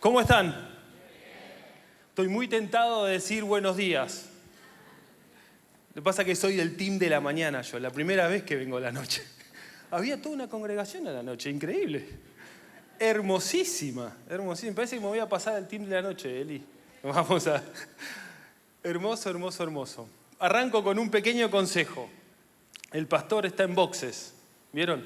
¿Cómo están? Estoy muy tentado de decir buenos días. Lo que pasa es que soy del team de la mañana yo, la primera vez que vengo a la noche. Había toda una congregación a la noche, increíble. Hermosísima, hermosísima. Parece que me voy a pasar al team de la noche, Eli. Vamos a... Hermoso, hermoso, hermoso. Arranco con un pequeño consejo. El pastor está en boxes, ¿vieron?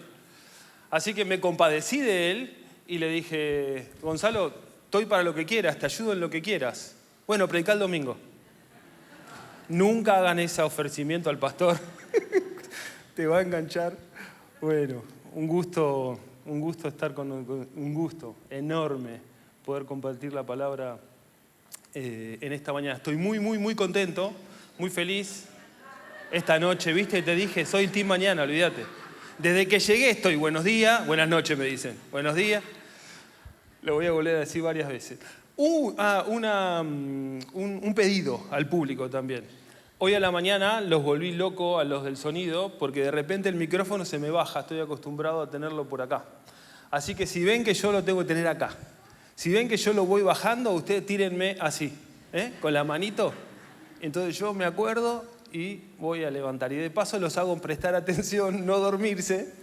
Así que me compadecí de él y le dije, Gonzalo, estoy para lo que quieras, te ayudo en lo que quieras. Bueno, predicá el domingo. Nunca hagan ese ofrecimiento al pastor. Te va a enganchar. Bueno, un gusto estar con un gusto enorme poder compartir la palabra en esta mañana. Estoy muy contento, muy feliz. Esta noche, ¿viste? Te dije, soy team mañana, olvídate. Desde que llegué estoy, buenos días, buenas noches me dicen. Buenos días. Lo voy a volver a decir varias veces. Un pedido al público también. Hoy a la mañana los volví loco a los del sonido porque de repente el micrófono se me baja, estoy acostumbrado a tenerlo por acá. Así que si ven que yo lo tengo que tener acá, si ven que yo lo voy bajando, ustedes tírenme así, con la manito. Entonces yo me acuerdo y voy a levantar. Y de paso los hago prestar atención, no dormirse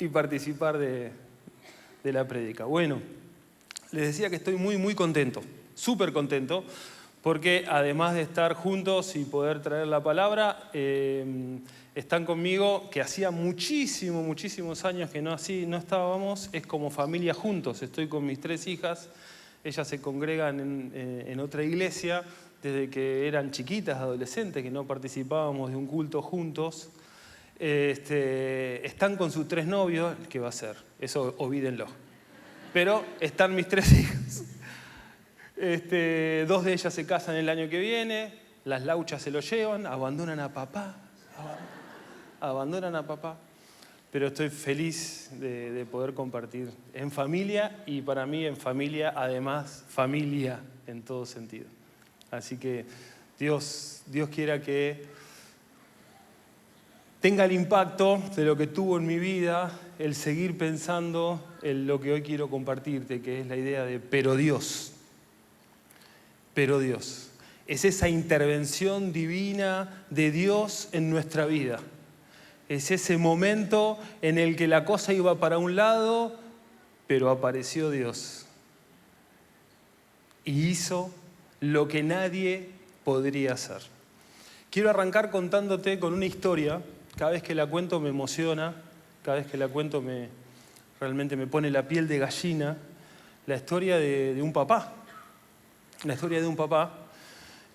y participar de la prédica. Bueno, les decía que estoy muy contento, súper contento, porque además de estar juntos y poder traer la palabra, están conmigo, que hacía muchísimos años que no estábamos, es como familia juntos. Estoy con mis 3 hijas, ellas se congregan en otra iglesia desde que eran chiquitas, adolescentes, que no participábamos de un culto juntos. Están con sus 3 novios, ¿qué va a ser? Eso olvídenlo. Pero están mis 3 hijas. 2 de ellas se casan el año que viene, las lauchas se lo llevan, abandonan a papá. Pero estoy feliz de poder compartir en familia y para mí en familia, además, familia en todo sentido. Así que Dios quiera que tenga el impacto de lo que tuvo en mi vida el seguir pensando en lo que hoy quiero compartirte, que es la idea de pero Dios. Es esa intervención divina de Dios en nuestra vida. Es ese momento en el que la cosa iba para un lado, pero apareció Dios. Y hizo lo que nadie podría hacer. Quiero arrancar contándote con una historia. Cada vez que la cuento me emociona, cada vez que la cuento realmente me pone la piel de gallina. La historia de un papá. La historia de un papá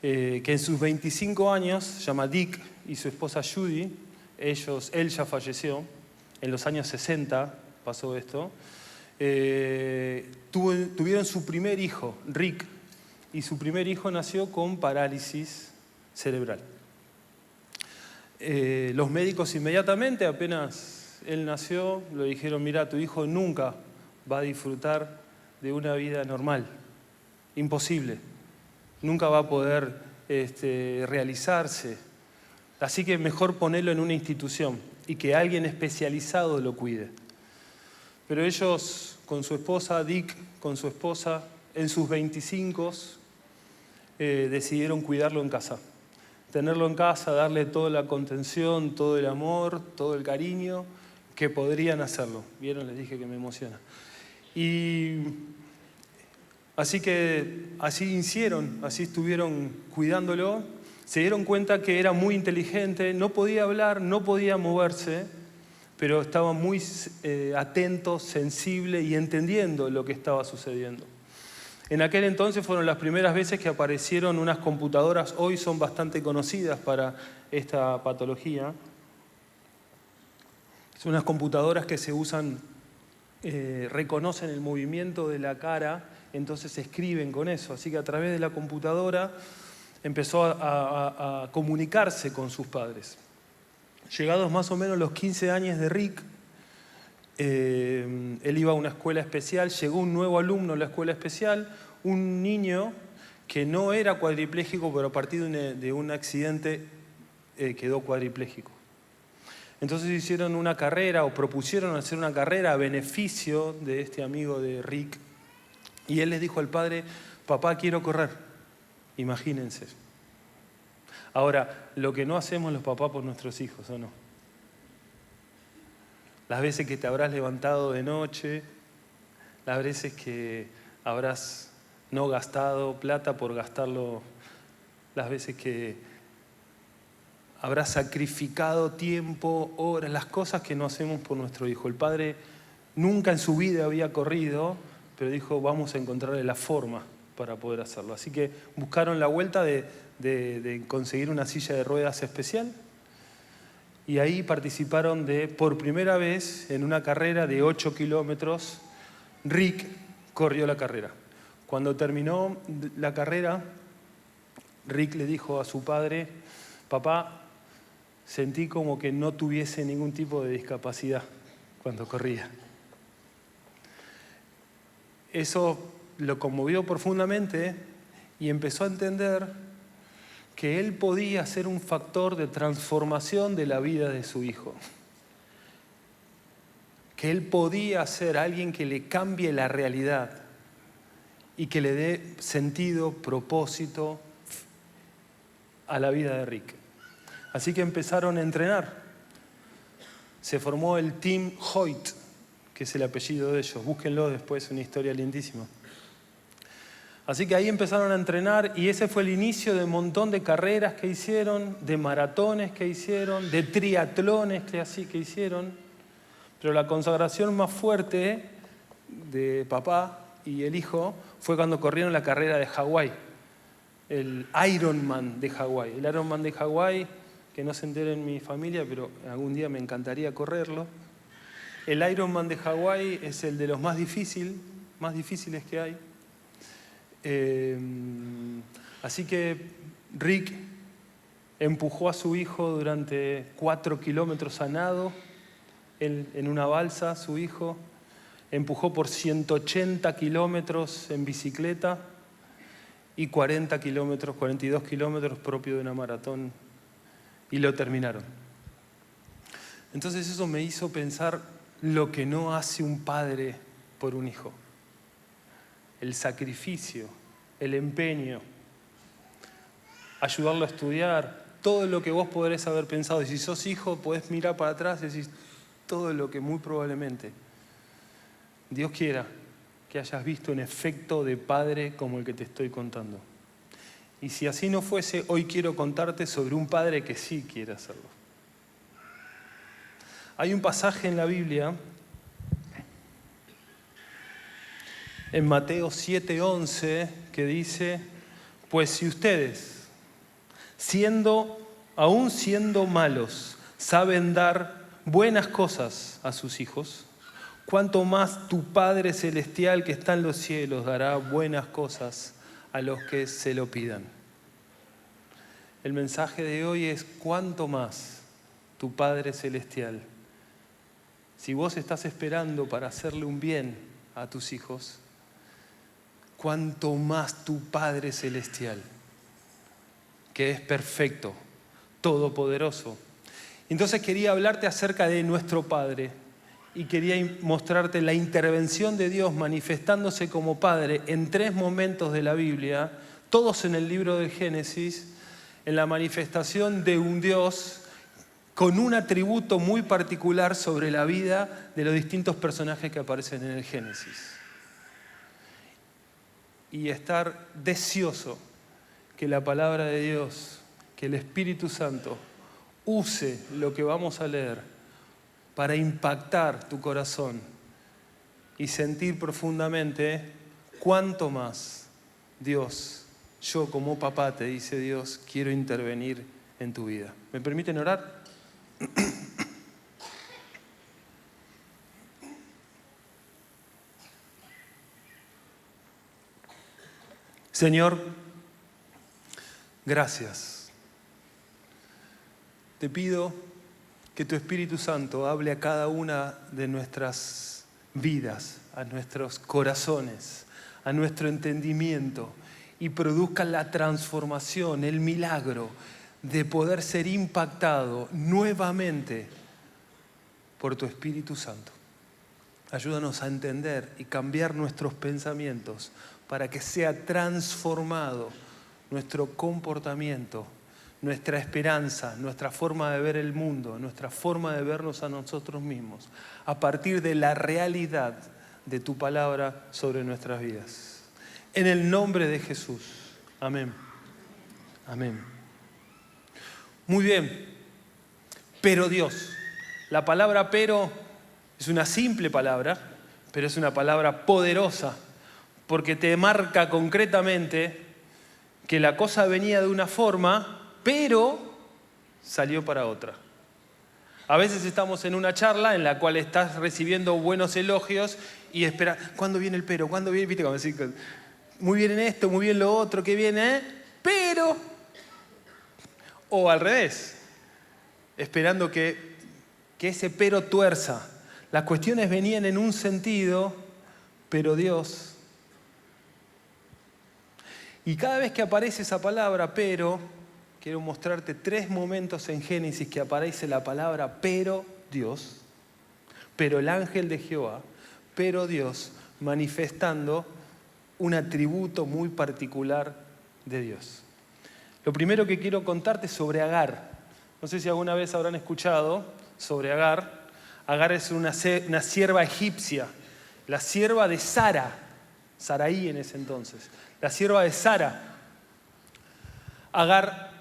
que en sus 25 años, se llama Dick, y su esposa Judy, él ya falleció, en los años 60 pasó esto, tuvieron su primer hijo, Rick, y su primer hijo nació con parálisis cerebral. Los médicos inmediatamente, apenas él nació, le dijeron, mira, tu hijo nunca va a disfrutar de una vida normal. Imposible. Nunca va a poder realizarse. Así que mejor ponerlo en una institución y que alguien especializado lo cuide. Pero ellos, con su esposa, Dick, con su esposa, en sus 25, decidieron cuidarlo en casa. Tenerlo en casa, darle toda la contención, todo el amor, todo el cariño que podrían hacerlo. ¿Vieron? Les dije que me emociona. Y así que así estuvieron cuidándolo. Se dieron cuenta que era muy inteligente, no podía hablar, no podía moverse, pero estaba muy atento, sensible y entendiendo lo que estaba sucediendo. En aquel entonces fueron las primeras veces que aparecieron unas computadoras, hoy son bastante conocidas para esta patología. Son unas computadoras que se usan, reconocen el movimiento de la cara, entonces escriben con eso. Así que a través de la computadora empezó a comunicarse con sus padres. Llegados más o menos los 15 años de Rick, él iba a una escuela especial, llegó un nuevo alumno a la escuela especial, un niño que no era cuadripléjico, pero a partir de un accidente quedó cuadripléjico. Entonces hicieron una carrera o propusieron hacer una carrera a beneficio de este amigo de Rick. Y él les dijo al padre, papá, quiero correr. Imagínense. Ahora, lo que no hacemos los papás por nuestros hijos, ¿o no? Las veces que te habrás levantado de noche, las veces que habrás no gastado plata por gastarlo, las veces que habrás sacrificado tiempo, horas, las cosas que no hacemos por nuestro hijo. El padre nunca en su vida había corrido, pero dijo, vamos a encontrarle la forma para poder hacerlo. Así que buscaron la vuelta de conseguir una silla de ruedas especial y ahí participaron por primera vez en una carrera de 8 kilómetros. Rick corrió la carrera. Cuando terminó la carrera, Rick le dijo a su padre, papá, sentí como que no tuviese ningún tipo de discapacidad cuando corría. Eso lo conmovió profundamente y empezó a entender que él podía ser un factor de transformación de la vida de su hijo. Que él podía ser alguien que le cambie la realidad y que le dé sentido, propósito a la vida de Rick. Así que empezaron a entrenar. Se formó el Team Hoyt, que es el apellido de ellos. Búsquenlo después, una historia lindísima. Así que ahí empezaron a entrenar y ese fue el inicio de un montón de carreras que hicieron, de maratones que hicieron, de triatlones que hicieron. Pero la consagración más fuerte de papá y el hijo fue cuando corrieron la carrera de Hawái, el Ironman de Hawái. El Ironman de Hawái, que no se entere en mi familia, pero algún día me encantaría correrlo. El Ironman de Hawái es el de los más difíciles que hay. Así que Rick empujó a su hijo durante 4 kilómetros a nado, en una balsa, su hijo. Empujó por 180 kilómetros en bicicleta y 42 kilómetros propio de una maratón. Y lo terminaron. Entonces eso me hizo pensar lo que no hace un padre por un hijo. El sacrificio, el empeño, ayudarlo a estudiar, todo lo que vos podrés haber pensado. Y si sos hijo, podés mirar para atrás y decir todo lo que muy probablemente Dios quiera que hayas visto un efecto de padre como el que te estoy contando. Y si así no fuese, hoy quiero contarte sobre un padre que sí quiere hacerlo. Hay un pasaje en la Biblia, en Mateo 7:11, que dice, pues si ustedes, aún siendo malos, saben dar buenas cosas a sus hijos, cuánto más tu Padre Celestial que está en los cielos dará buenas cosas a los que se lo pidan. El mensaje de hoy es cuánto más tu Padre Celestial. Si vos estás esperando para hacerle un bien a tus hijos, cuánto más tu Padre Celestial, que es perfecto, todopoderoso. Entonces quería hablarte acerca de nuestro Padre y quería mostrarte la intervención de Dios manifestándose como Padre en 3 momentos de la Biblia, todos en el libro del Génesis, en la manifestación de un Dios con un atributo muy particular sobre la vida de los distintos personajes que aparecen en el Génesis. Y estar deseoso que la palabra de Dios, que el Espíritu Santo use lo que vamos a leer para impactar tu corazón y sentir profundamente cuánto más Dios, yo como papá, te dice Dios, quiero intervenir en tu vida. ¿Me permiten orar? Señor, gracias. Te pido que tu Espíritu Santo hable a cada una de nuestras vidas, a nuestros corazones, a nuestro entendimiento y produzca la transformación, el milagro de poder ser impactado nuevamente por tu Espíritu Santo. Ayúdanos a entender y cambiar nuestros pensamientos para que sea transformado nuestro comportamiento, nuestra esperanza, nuestra forma de ver el mundo, nuestra forma de vernos a nosotros mismos, a partir de la realidad de tu palabra sobre nuestras vidas. En el nombre de Jesús. Amén. Amén. Muy bien. Pero Dios. La palabra pero es una simple palabra, pero es una palabra poderosa, porque te marca concretamente que la cosa venía de una forma, pero salió para otra. A veces estamos en una charla en la cual estás recibiendo buenos elogios y esperas, ¿cuándo viene el pero? ¿Cuándo viene? ¿Viste? Como decir, muy bien en esto, muy bien lo otro, qué viene, pero... O al revés, esperando que ese pero tuerza. Las cuestiones venían en un sentido, pero Dios... Y cada vez que aparece esa palabra, pero, quiero mostrarte 3 momentos en Génesis que aparece la palabra, pero Dios, pero el ángel de Jehová, pero Dios, manifestando un atributo muy particular de Dios. Lo primero que quiero contarte es sobre Agar. No sé si alguna vez habrán escuchado sobre Agar. Agar es una sierva egipcia, la sierva de Sara, Saraí en ese entonces. La sierva de Sara. Agar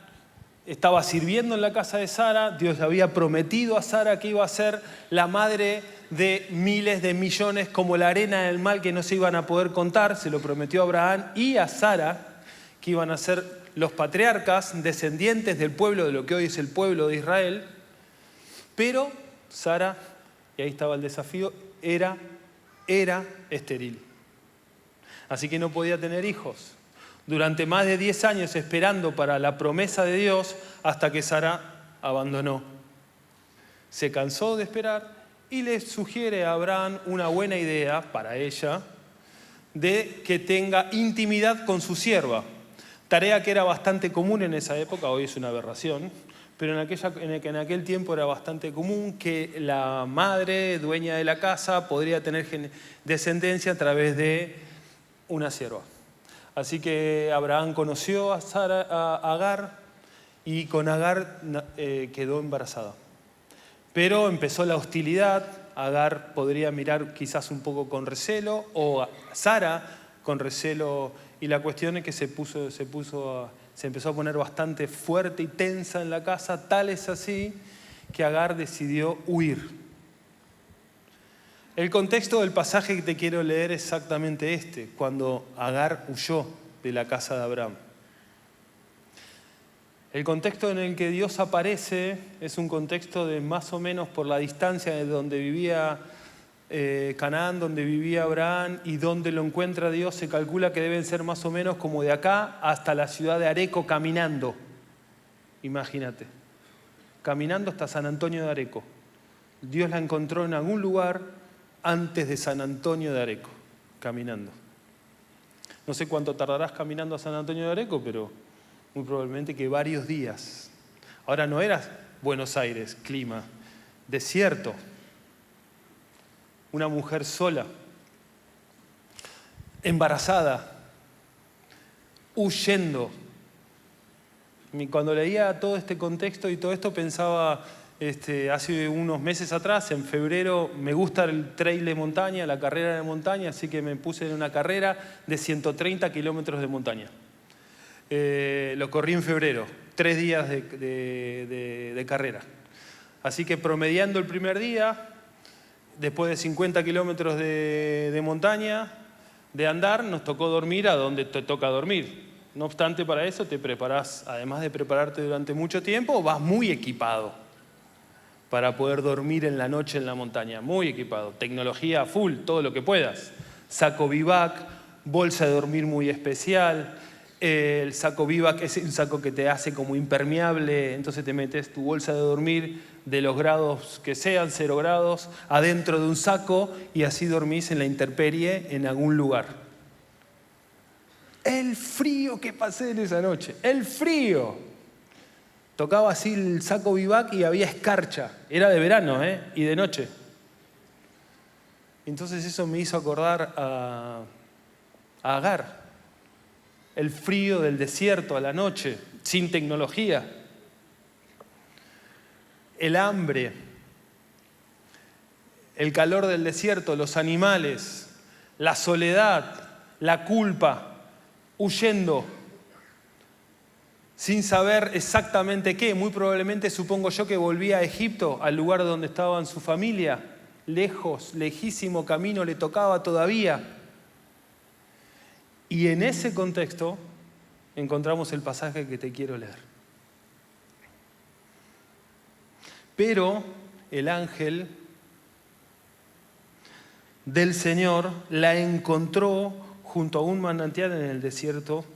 estaba sirviendo en la casa de Sara. Dios le había prometido a Sara que iba a ser la madre de miles de millones como la arena del mar que no se iban a poder contar. Se lo prometió a Abraham y a Sara, que iban a ser los patriarcas descendientes del pueblo, de lo que hoy es el pueblo de Israel. Pero Sara, y ahí estaba el desafío, era estéril. Así que no podía tener hijos. Durante más de 10 años esperando para la promesa de Dios hasta que Sara abandonó. Se cansó de esperar y le sugiere a Abraham una buena idea para ella de que tenga intimidad con su sierva. Tarea que era bastante común en esa época, hoy es una aberración, pero en aquel tiempo era bastante común que la madre, dueña de la casa, podría tener descendencia a través de una sierva. Así que Abraham conoció a Agar y con Agar quedó embarazada. Pero empezó la hostilidad. Agar podría mirar quizás un poco con recelo, o Sara con recelo, y la cuestión es que se empezó a poner bastante fuerte y tensa en la casa, tal es así que Agar decidió huir. El contexto del pasaje que te quiero leer es exactamente este, cuando Agar huyó de la casa de Abraham. El contexto en el que Dios aparece es un contexto de más o menos por la distancia de donde vivía Canaán, donde vivía Abraham y donde lo encuentra Dios. Se calcula que deben ser más o menos como de acá hasta la ciudad de Areco caminando. Imagínate, caminando hasta San Antonio de Areco. Dios la encontró en algún lugar antes de San Antonio de Areco, caminando. No sé cuánto tardarás caminando a San Antonio de Areco, pero muy probablemente que varios días. Ahora no era Buenos Aires, clima, desierto. Una mujer sola, embarazada, huyendo. Cuando leía todo este contexto y todo esto pensaba... hace unos meses atrás, en febrero, me gusta el trail de montaña, la carrera de montaña, así que me puse en una carrera de 130 kilómetros de montaña. Lo corrí en febrero, 3 días de carrera. Así que promediando el primer día, después de 50 kilómetros de montaña, de andar, nos tocó dormir a donde te toca dormir. No obstante, para eso te preparás, además de prepararte durante mucho tiempo, vas muy equipado para poder dormir en la noche en la montaña, muy equipado, tecnología full, todo lo que puedas. Saco Vivac, bolsa de dormir muy especial. El saco Vivac es un saco que te hace como impermeable, entonces te metes tu bolsa de dormir de los grados que sean, 0 grados, adentro de un saco y así dormís en la intemperie en algún lugar. El frío que pasé en esa noche, el frío. Tocaba así el saco Vivac y había escarcha. Era de verano, y de noche. Entonces eso me hizo acordar a Agar, el frío del desierto a la noche, sin tecnología, el hambre, el calor del desierto, los animales, la soledad, la culpa, huyendo, sin saber exactamente qué. Muy probablemente, supongo yo, que volvía a Egipto, al lugar donde estaba su familia, lejos, lejísimo camino le tocaba todavía. Y en ese contexto encontramos el pasaje que te quiero leer. Pero el ángel del Señor la encontró junto a un manantial en el desierto,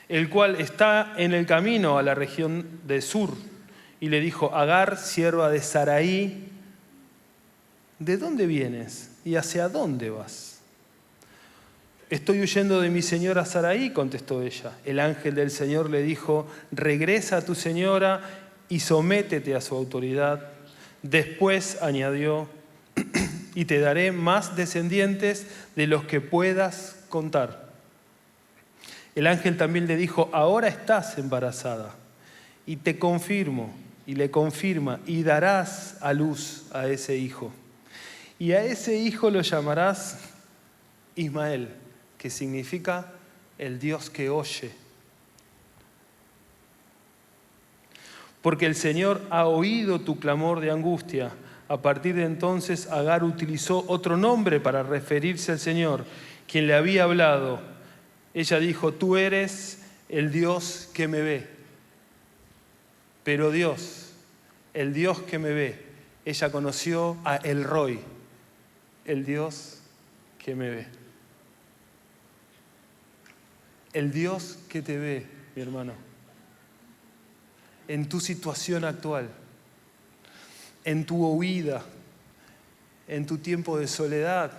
el cual está en el camino a la región de Sur, y le dijo: Agar, sierva de Saraí, ¿de dónde vienes y hacia dónde vas? Estoy huyendo de mi señora Saraí, contestó ella. El ángel del Señor le dijo: regresa a tu señora y sométete a su autoridad. Después añadió: y te daré más descendientes de los que puedas contar. El ángel también le dijo: ahora estás embarazada, y te confirmo, y le confirma, y darás a luz a ese hijo. Y a ese hijo lo llamarás Ismael, que significa el Dios que oye. Porque el Señor ha oído tu clamor de angustia. A partir de entonces, Agar utilizó otro nombre para referirse al Señor, quien le había hablado. Ella dijo: tú eres el Dios que me ve. Pero Dios, el Dios que me ve, ella conoció a El Roi, el Dios que me ve. El Dios que te ve, mi hermano, en tu situación actual, en tu huida, en tu tiempo de soledad,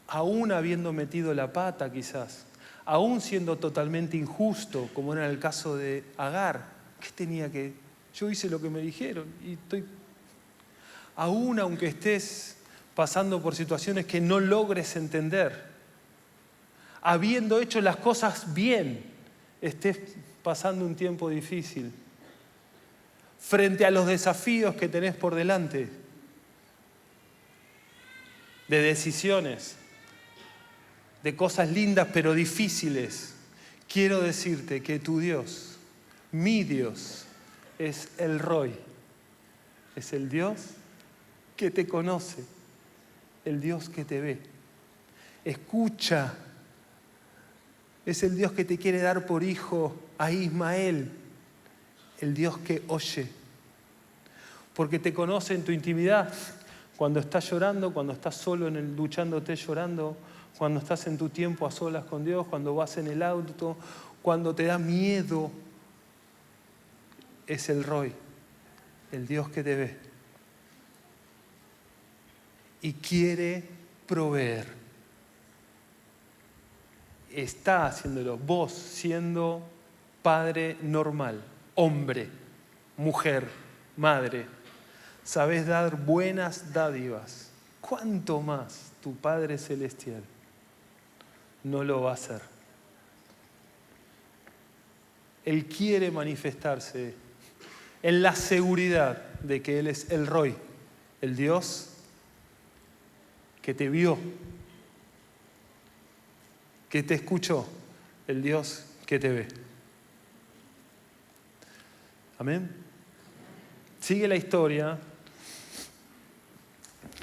aún habiendo metido la pata quizás, aún siendo totalmente injusto, como era el caso de Agar. ¿Qué tenía que...? Yo hice lo que me dijeron y estoy... Aún aunque estés pasando por situaciones que no logres entender, habiendo hecho las cosas bien, estés pasando un tiempo difícil, frente a los desafíos que tenés por delante, de decisiones, de cosas lindas pero difíciles, quiero decirte que tu Dios, mi Dios, es El Roi, es el Dios que te conoce, el Dios que te ve. Escucha, es el Dios que te quiere dar por hijo a Ismael, el Dios que oye, porque te conoce en tu intimidad, cuando estás llorando, cuando estás solo duchándote llorando, cuando estás en tu tiempo a solas con Dios, cuando vas en el auto, cuando te da miedo. Es El Roi, el Dios que te ve y quiere proveer. Está haciéndolo. Vos, siendo padre normal, hombre, mujer, madre, sabés dar buenas dádivas. ¿Cuánto más tu Padre Celestial no lo va a hacer? Él quiere manifestarse en la seguridad de que Él es El Roi, el Dios que te vio, que te escuchó, el Dios que te ve. Amén. Sigue la historia.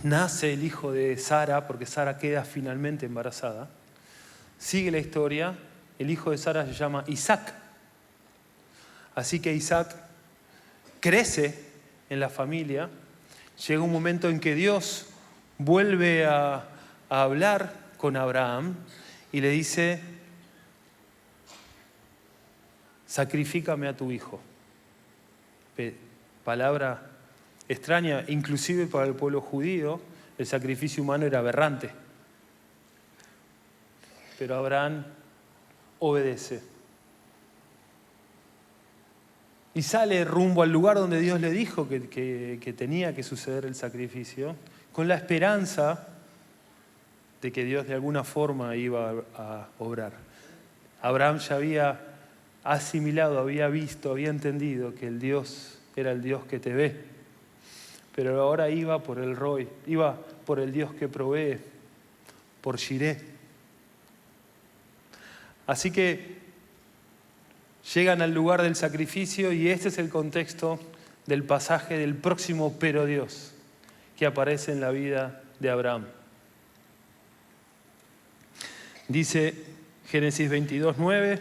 Nace el hijo de Sara, porque Sara queda finalmente embarazada. Sigue la historia. El hijo de Sara se llama Isaac. Así que Isaac crece en la familia. Llega un momento en que Dios vuelve a hablar con Abraham y le dice: sacrifícame a tu hijo. Palabra extraña, inclusive para el pueblo judío, el sacrificio humano era aberrante. Pero Abraham obedece. Y sale rumbo al lugar donde Dios le dijo que tenía que suceder el sacrificio, con la esperanza de que Dios de alguna forma iba a obrar. Abraham ya había asimilado, había visto, había entendido que el Dios era el Dios que te ve, pero ahora iba por el Roi, iba por el Dios que provee, por Jireh. Así que llegan al lugar del sacrificio y este es el contexto del pasaje del próximo pero Dios que aparece en la vida de Abraham. Dice Génesis 22:9,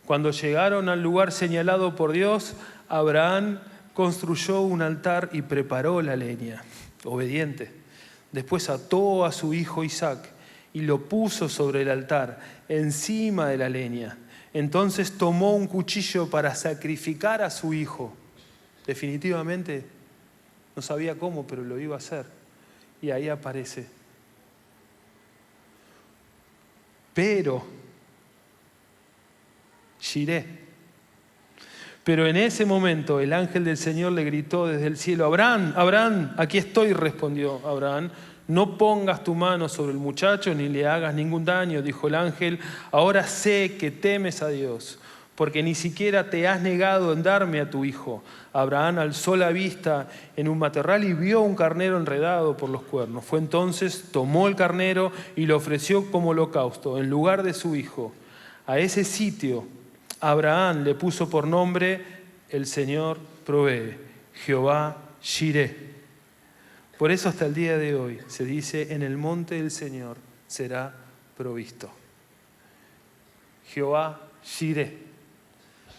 cuando llegaron al lugar señalado por Dios, Abraham construyó un altar y preparó la leña, obediente. Después ató a su hijo Isaac y lo puso sobre el altar, encima de la leña. Entonces tomó un cuchillo para sacrificar a su hijo. Definitivamente no sabía cómo, pero lo iba a hacer. Y ahí aparece. Pero, Jireh. Pero en ese momento el ángel del Señor le gritó desde el cielo: Abraham, Abraham, aquí estoy, respondió Abraham. No pongas tu mano sobre el muchacho ni le hagas ningún daño, dijo el ángel. Ahora sé que temes a Dios, porque ni siquiera te has negado en darme a tu hijo. Abraham alzó la vista en un matorral y vio un carnero enredado por los cuernos. Fue entonces, tomó el carnero y lo ofreció como holocausto en lugar de su hijo. A ese sitio Abraham le puso por nombre: el Señor provee, Jehová Jireh. Por eso hasta el día de hoy se dice: en el monte del Señor será provisto. Jehová Jireh,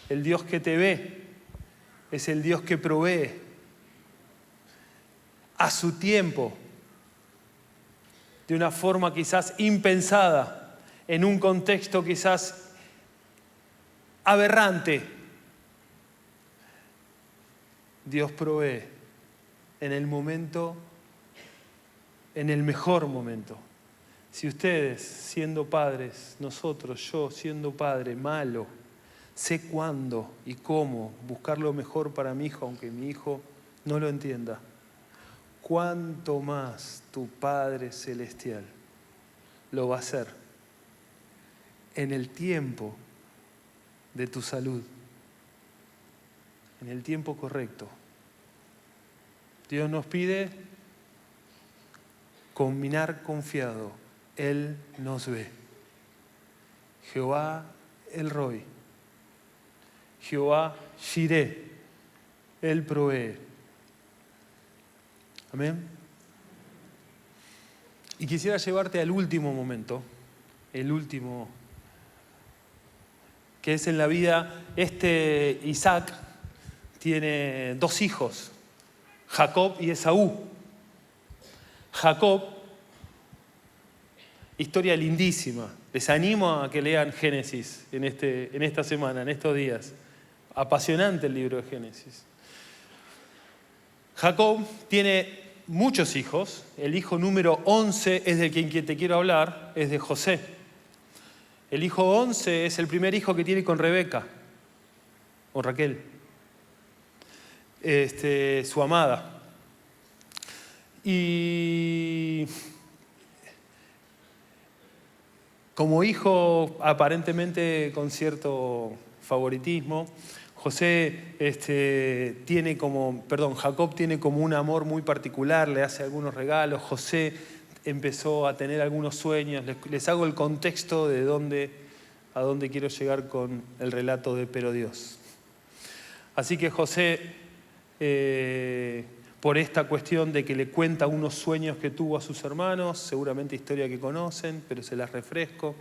el Dios que te ve, es el Dios que provee a su tiempo, de una forma quizás impensada, en un contexto quizás aberrante. Dios provee en el momento, en el mejor momento. Si ustedes, siendo padres, nosotros, yo siendo padre malo, sé cuándo y cómo buscar lo mejor para mi hijo, aunque mi hijo no lo entienda, cuánto más tu Padre Celestial lo va a hacer en el tiempo de tu salud, en el tiempo correcto. Dios nos pide caminar confiado. Él nos ve. Jehová el Roi, Jehová Jireh, Él provee. Amén. Y quisiera llevarte al último momento, el último, que es en la vida. Isaac tiene dos hijos, Jacob y Esaú. Jacob, historia lindísima. Les animo a que lean Génesis en esta semana, en estos días. Apasionante el libro de Génesis. Jacob tiene muchos hijos. El hijo número 11 es del que te quiero hablar, es de José. El hijo 11 es el primer hijo que tiene con Rebeca, con Raquel, su amada. Y como hijo aparentemente con cierto favoritismo, Jacob tiene como un amor muy particular, le hace algunos regalos. José empezó a tener algunos sueños. Les hago el contexto de a dónde quiero llegar con el relato de Pero Dios. Así que José, por esta cuestión de que le cuenta unos sueños que tuvo a sus hermanos, seguramente historia que conocen, pero se las refresco.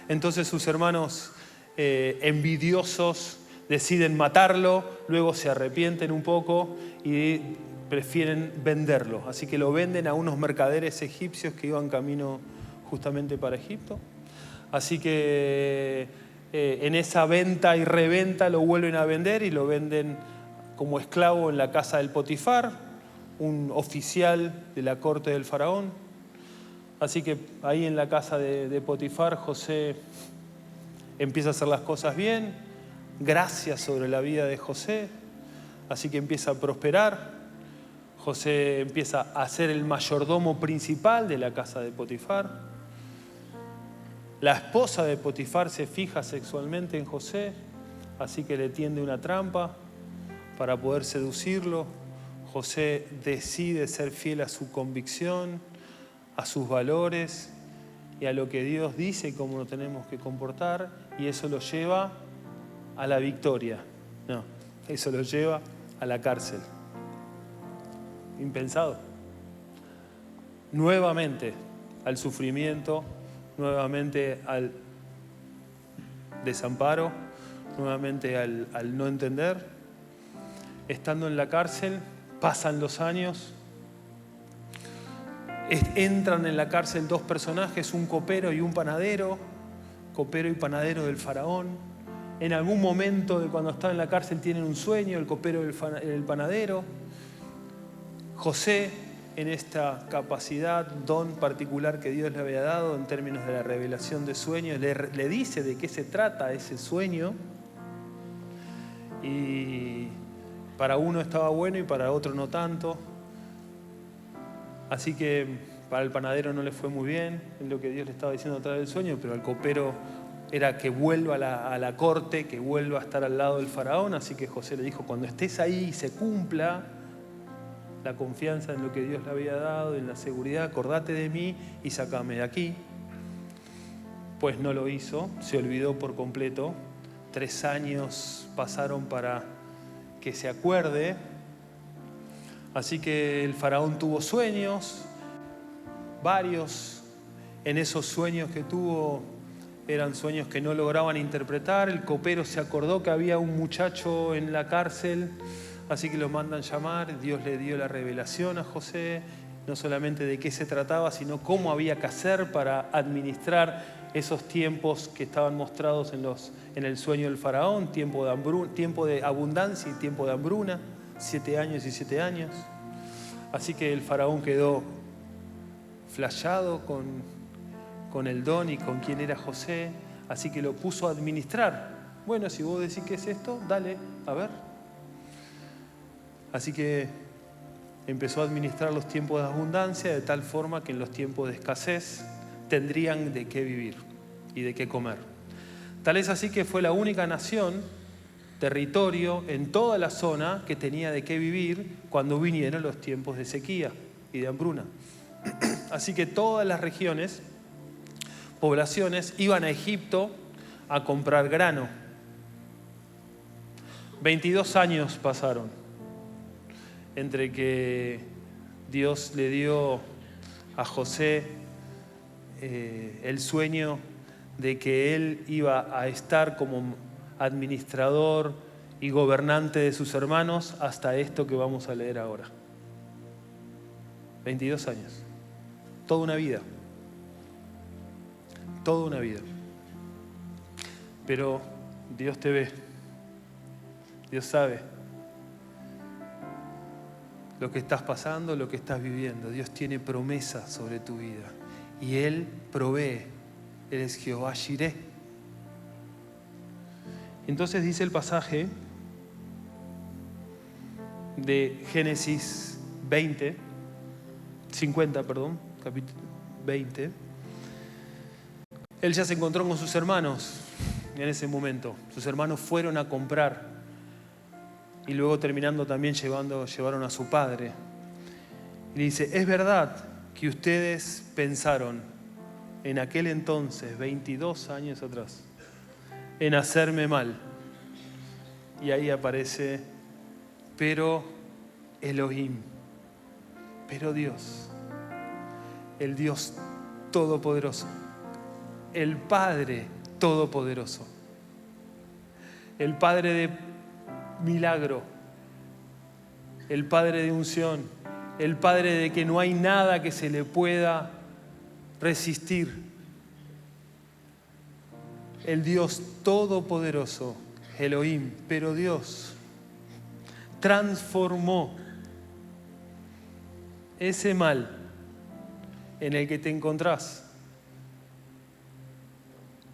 Entonces sus hermanos envidiosos deciden matarlo, luego se arrepienten un poco y prefieren venderlo. Así que lo venden a unos mercaderes egipcios que iban camino justamente para Egipto. Así que en esa venta y reventa lo vuelven a vender y lo venden como esclavo en la casa del Potifar, un oficial de la corte del faraón. Así que ahí en la casa de Potifar, José empieza a hacer las cosas bien, gracia sobre la vida de José, así que empieza a prosperar. José empieza a ser el mayordomo principal de la casa de Potifar. La esposa de Potifar se fija sexualmente en José, así que le tiende una trampa para poder seducirlo. José decide ser fiel a su convicción, a sus valores y a lo que Dios dice cómo nos tenemos que comportar, y eso lo lleva a la victoria. No, eso lo lleva a la cárcel. Impensado. Nuevamente al sufrimiento, nuevamente al desamparo, nuevamente al no entender. Estando en la cárcel, pasan los años. Entran en la cárcel dos personajes, un copero y un panadero, copero y panadero del faraón. En algún momento de cuando están en la cárcel tienen un sueño, el copero y el panadero. José, en esta capacidad, don particular que Dios le había dado en términos de la revelación de sueños, le dice de qué se trata ese sueño. Y para uno estaba bueno y para otro no tanto. Así que para el panadero no le fue muy bien en lo que Dios le estaba diciendo a través del sueño, pero al copero era que vuelva a la corte, que vuelva a estar al lado del faraón. Así que José le dijo, cuando estés ahí y se cumpla la confianza en lo que Dios le había dado, en la seguridad, acordate de mí y sácame de aquí. Pues no lo hizo, se olvidó por completo. 3 años pasaron para que se acuerde. Así que el faraón tuvo sueños, varios. En esos sueños que tuvo eran sueños que no lograban interpretar. El copero se acordó que había un muchacho en la cárcel, así que lo mandan llamar. Dios le dio la revelación a José, no solamente de qué se trataba, sino cómo había que hacer para administrar esos tiempos que estaban mostrados en el sueño del faraón, tiempo de abundancia y tiempo de hambruna, 7 años y 7 años. Así que el faraón quedó flashado con el don y con quién era José, así que lo puso a administrar. Bueno, si vos decís qué es esto, dale, a ver. Así que empezó a administrar los tiempos de abundancia de tal forma que en los tiempos de escasez tendrían de qué vivir y de qué comer. Tal es así que fue la única nación, territorio en toda la zona que tenía de qué vivir cuando vinieron los tiempos de sequía y de hambruna. Así que todas las regiones, poblaciones, iban a Egipto a comprar grano. 22 años pasaron entre que Dios le dio a José el sueño de que él iba a estar como administrador y gobernante de sus hermanos hasta esto que vamos a leer ahora. 22 años. Toda una vida. Toda una vida. Pero Dios te ve. Dios sabe lo que estás pasando, lo que estás viviendo. Dios tiene promesas sobre tu vida. Y Él provee. Él es Jehová Jireh. Entonces dice el pasaje de Génesis 50, capítulo 20. Él ya se encontró con sus hermanos en ese momento. Sus hermanos fueron a comprar y luego terminando también llevaron a su padre. Y le dice, es verdad que ustedes pensaron en aquel entonces, 22 años atrás, en hacerme mal. Y ahí aparece, pero Elohim, pero Dios, el Dios Todopoderoso, el Padre Todopoderoso, el Padre de milagro, el Padre de unción, el Padre de que no hay nada que se le pueda resistir, el Dios Todopoderoso, Elohim, pero Dios transformó ese mal en el que te encontrás.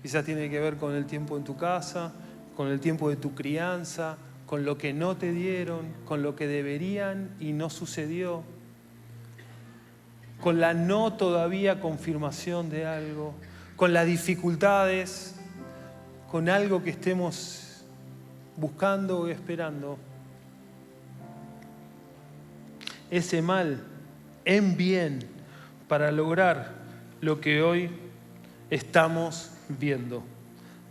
Quizás tiene que ver con el tiempo en tu casa, con el tiempo de tu crianza, con lo que no te dieron, con lo que deberían y no sucedió, con la no todavía confirmación de algo, con las dificultades, con algo que estemos buscando o esperando. Ese mal en bien para lograr lo que hoy estamos viendo,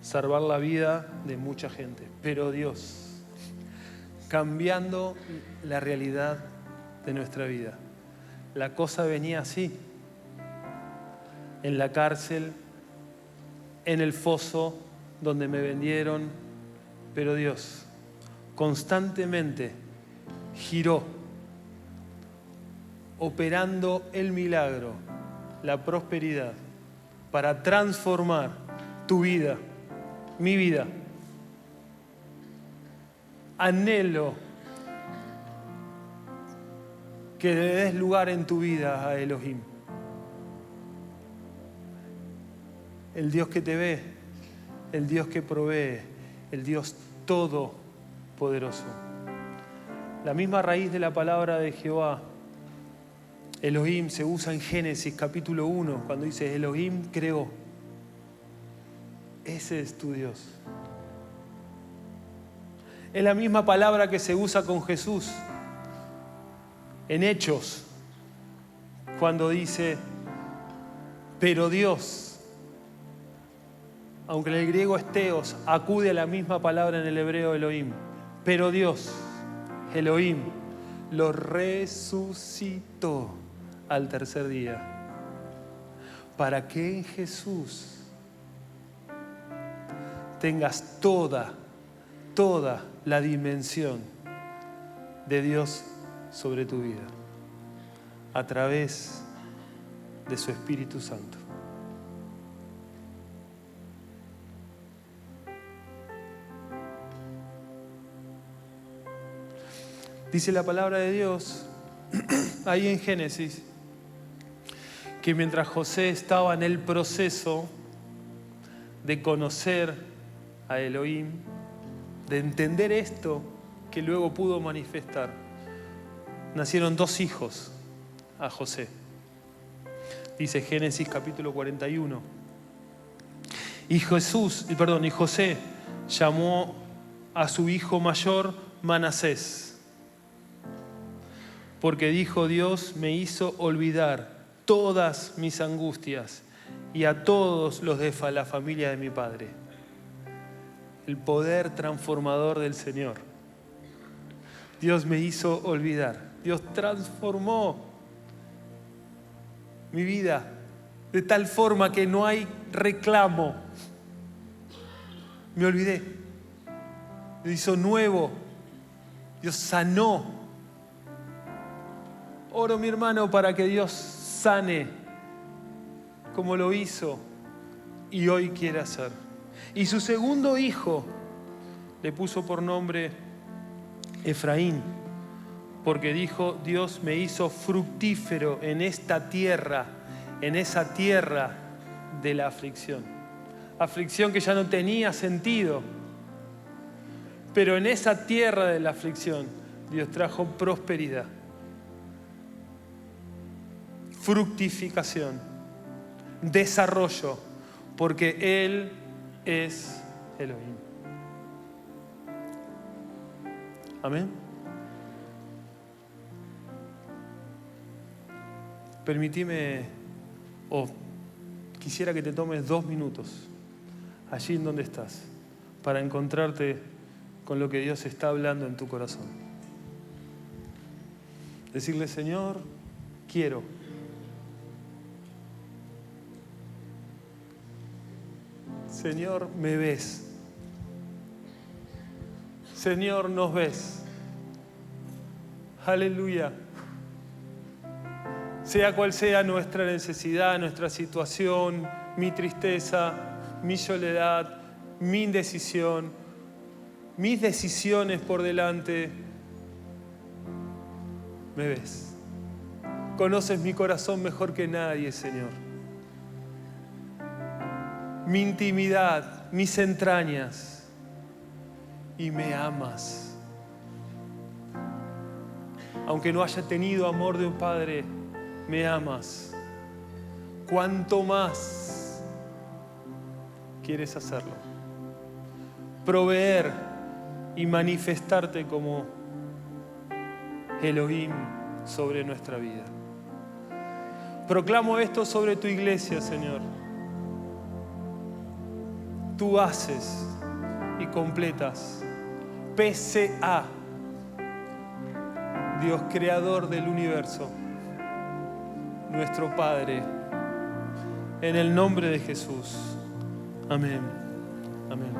salvar la vida de mucha gente. Pero Dios, cambiando la realidad de nuestra vida. La cosa venía así, en la cárcel, en el foso donde me vendieron, pero Dios constantemente giró, operando el milagro, la prosperidad, para transformar tu vida, mi vida. Anhelo que le des lugar en tu vida a Elohim. El Dios que te ve, el Dios que provee, el Dios todopoderoso. La misma raíz de la palabra de Jehová, Elohim, se usa en Génesis capítulo 1, cuando dice Elohim creó. Ese es tu Dios. Es la misma palabra que se usa con Jesús en Hechos, cuando dice, pero Dios, aunque en el griego es Theos, acude a la misma palabra en el hebreo Elohim. Pero Dios, Elohim, lo resucitó al tercer día, para que en Jesús tengas toda la dimensión de Dios sobre tu vida, a través de su Espíritu Santo. Dice la palabra de Dios, ahí en Génesis, que mientras José estaba en el proceso de conocer a Elohim, de entender esto que luego pudo manifestar, nacieron 2 hijos a José. Dice Génesis capítulo 41. Y José llamó a su hijo mayor Manasés, porque dijo, Dios me hizo olvidar todas mis angustias y a todos los de la familia de mi padre. El poder transformador del Señor. Dios me hizo olvidar. Dios transformó mi vida de tal forma que no hay reclamo. Me olvidé. Dios hizo nuevo. Dios sanó. Oro, mi hermano, para que Dios sane como lo hizo y hoy quiere hacer. Y su segundo hijo le puso por nombre Efraín, porque dijo, Dios me hizo fructífero en esta tierra, en esa tierra de la aflicción. Aflicción que ya no tenía sentido, pero en esa tierra de la aflicción Dios trajo prosperidad, fructificación, desarrollo, porque Él es Elohim. Amén. Permitime, quisiera que te tomes 2 minutos allí en donde estás para encontrarte con lo que Dios está hablando en tu corazón. Decirle, Señor, quiero. Señor, me ves. Señor, nos ves. Aleluya. Sea cual sea nuestra necesidad, nuestra situación, mi tristeza, mi soledad, mi indecisión, mis decisiones por delante, me ves. Conoces mi corazón mejor que nadie, Señor. Mi intimidad, mis entrañas, y me amas aunque no haya tenido amor de un padre, me amas. ¿Cuánto más quieres hacerlo? Proveer y manifestarte como Elohim sobre nuestra vida. Proclamo esto sobre tu iglesia, Señor. Tú haces y completas, pese a Dios, creador del universo, nuestro Padre, en el nombre de Jesús. Amén. Amén.